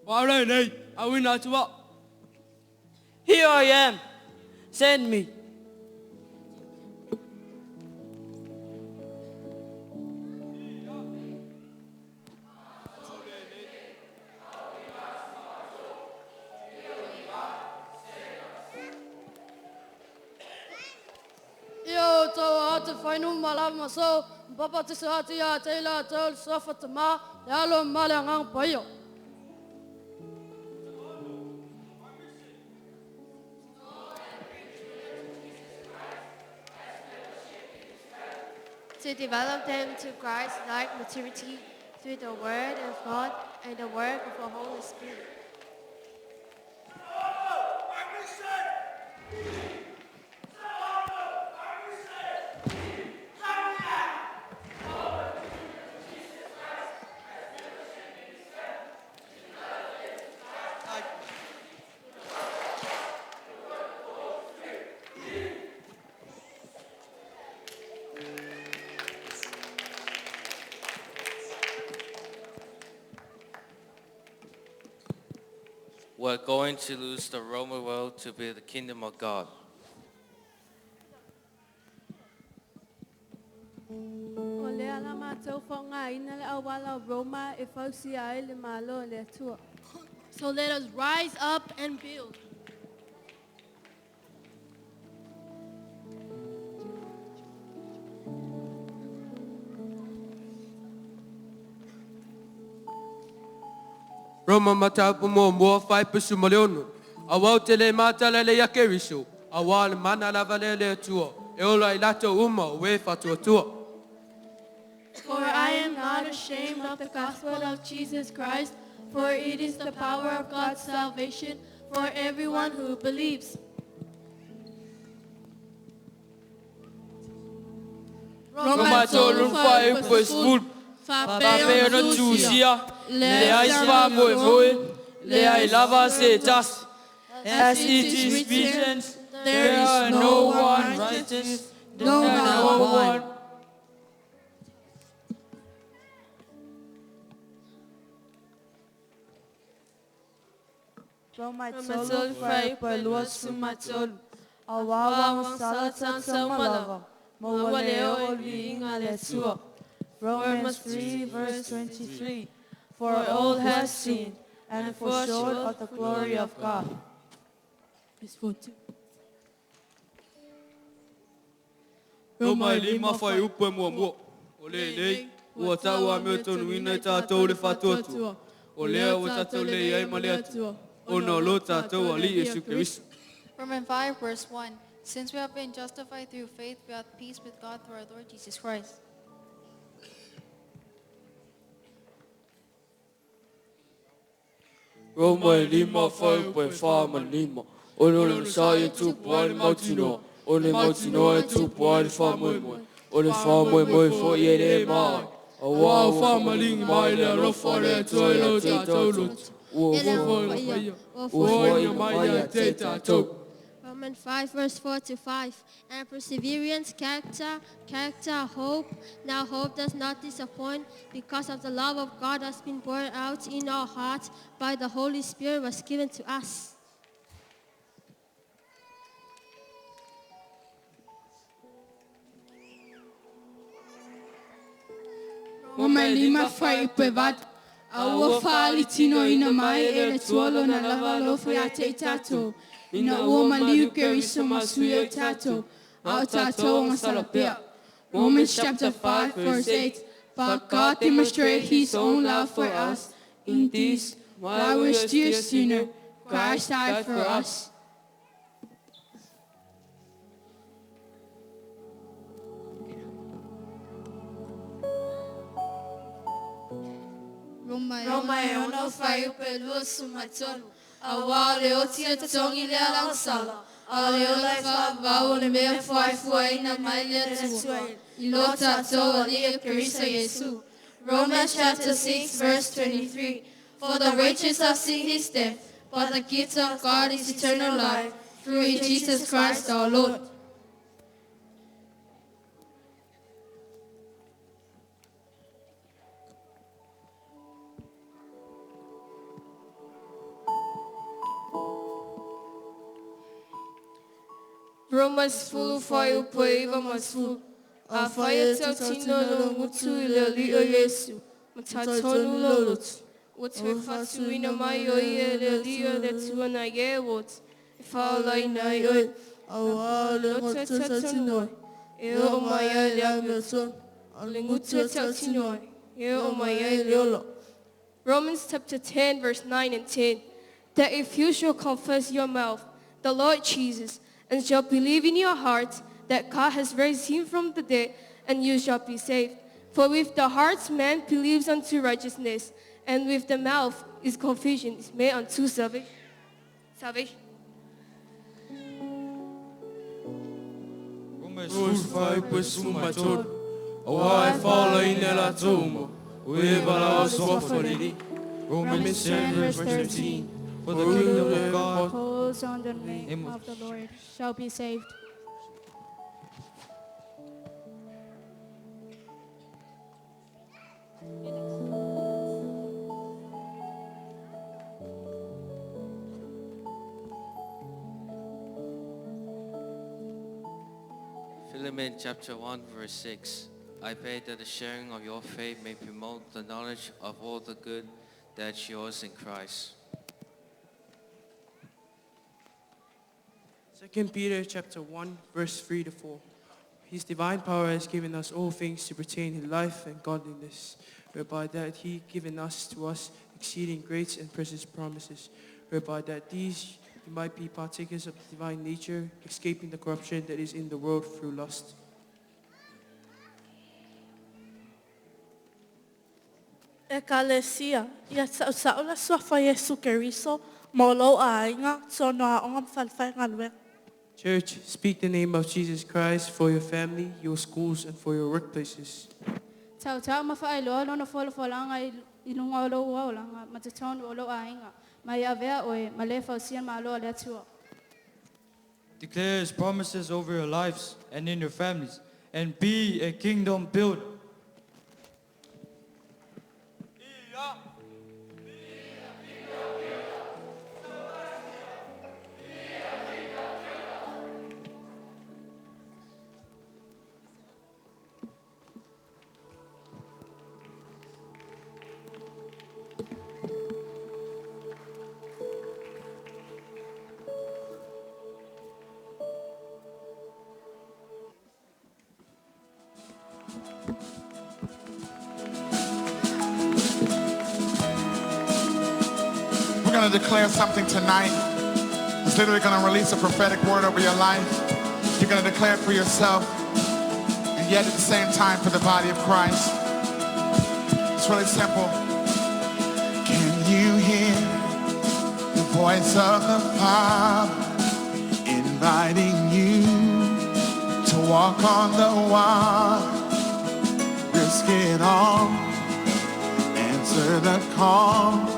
Wawle nei. Awina tuau. Here I am. Send me. Yo tau ata whainu malama so. Papa te sahati a teila tau sofa tama. Le alo male angang paio. To develop them to Christ-like maturity through the Word of God and the work of the Holy Spirit. We're going to lose the Roman world to be the kingdom of God. O le ala mātou whonga ina le awala Roma e whausia ai le malo le atua. So let us rise up and build. Roma matapu mo mua fai pesu maleonu. Awau te le matala le yake riso. Awal mana lava le atua. E ola I lato uma we fatu atua. For I am not ashamed of the gospel of Jesus Christ, for it is the power of God's salvation for everyone who believes. Roma tolu fai pesu. Papera tusia. Le ais fa moe moe. Le ai lava se tas. As it is written, there is no one righteous, no one. Romaitolo fai pelua sumatolo. Awawa salatan samalava. Mawaleo olvinga letua. Romans 3 verse 23. For all have sinned and fall short of the glory of God. Roma lima fai upe mua mua. O le nei, ua tau a mea tonu ina I tātou le whatuatua. O lea ua tātou le iai ma le atua. O no lo tātou a li Jesu Keriso. Romans 5 verse 1. Since we have been justified through faith, we have peace with God through our Lord Jesus Christ. Roma lima fai upe whama lima. O le sa I tupu ai mautinoa. O le mautinoa I tupu ai whamoe moe. O le whamoe moe fo I e le mai. A wā whama lingi mai le rofa le atua I lo tātou lotu. Ua whoi mai a te tātou. Romans 5 verse 4 to 5. And perseverance, character, hope. Now hope does not disappoint, because of the love of God has been poured out in our hearts by the Holy Spirit was given to us. Roma lima fai upe wat. Aua whaali tino ina mai e le tuolo na lava lofa a te tātou. Ina ua maliu Keriso masui o tātou. Au tātou ngā salapea. Romans chapter 5 verse 8. But God demonstrated His own love for us. In this, while we were still sinners, Christ died for us. Roma e ono fai upe lua sumatonu. A wā le o tia tatongi le alang sala. A le o lai whawau le mea whaifua ina mai le atua. I lo tātou a lia Keriso Jesu. Romans chapter 6 verse 23. For the wages of sin is death, but the gift of God is eternal life through Jesus Christ our Lord. Romans fulu fai upe iwa masu. A fai e tau tino lo ngutu I le li o Yesu. Ma tatonu lo lotu. O te whatu ina mai o I le li o le tuana ye wot. E whaolai nai oi. A wā le o te tatunoi. E o mai ai le amioton. A le ngutu e tau tinoi. E o mai ai le olo. Romans chapter 10 verse 9 and 10. That if you shall confess your mouth the Lord Jesus, and shall believe in your heart that God has raised him from the dead, and you shall be saved. For with the heart man believes unto righteousness, and with the mouth is confusion is made unto salvation. Crucify pesuma tol. Awai fala inela tomo. Uevala oswafanidi. Romans 10 verse 13. For the kingdom of God. Calls on the name of the Lord shall be saved. Philemon chapter 1 verse 6. I pray that the sharing of your faith may promote the knowledge of all the good that's yours in Christ. 2 Peter chapter 1 verse 3 to 4. His divine power has given us all things to pertain in life and godliness, whereby that he given us to us exceeding great and precious promises, whereby that these you might be partakers of the divine nature, escaping the corruption that is in the world through lust. Ekalesia, ia saula swafa Yesu Keriso, molo ainga, sono aongam falfai ngalwe. Church, speak the name of Jesus Christ for your family, your schools, and for your workplaces. Tau mawhaelo no wholawhalanga inunga olo waolanga, matatonu olo ainga. Mai avea oe, malefa o sian malo ale atua. Declare his promises over your lives and in your families, and be a kingdom builder. We're going to declare something tonight. It's literally going to release a prophetic word over your life. You're going to declare it for yourself, and yet at the same time for the body of Christ. It's really simple. Can you hear the voice of the Father inviting you to walk on the water? Risk it all. Answer the call.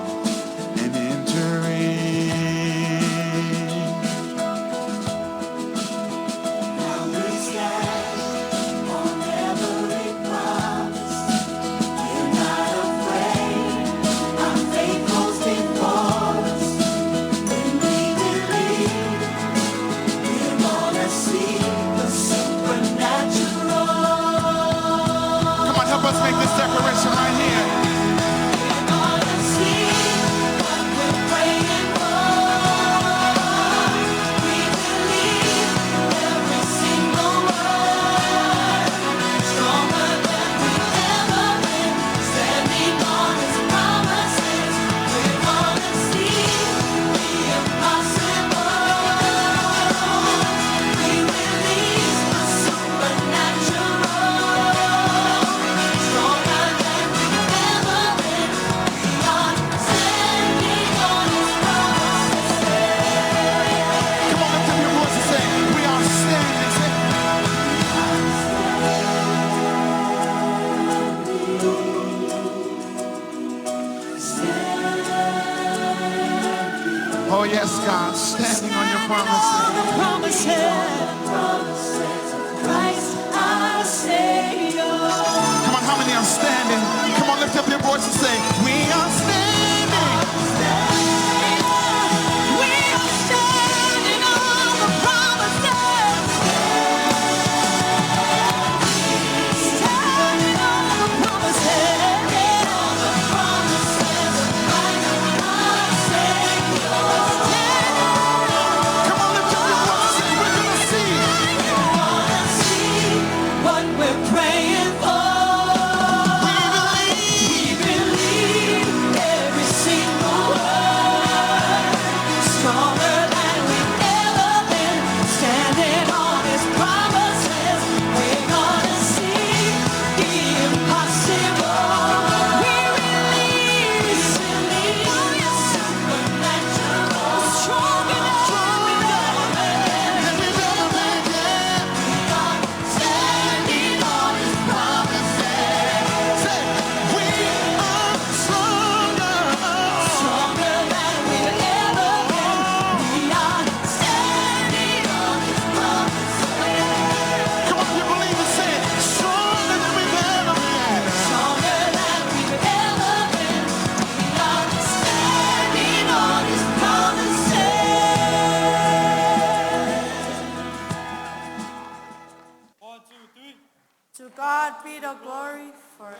Let's make this declaration right here. We're gonna see what we're praying for. We believe every single word. Stronger than we've ever been. Standing on his promises. We're gonna see the impossible. We release the supernatural. Oh yes, God, standing on your promises. Christ, our Savior. Come on, how many are standing? Come on, lift up your voice and say, we are standing. We are standing on the promises. Standing on the promises. What we're praying for. We believe To God be the glory forever.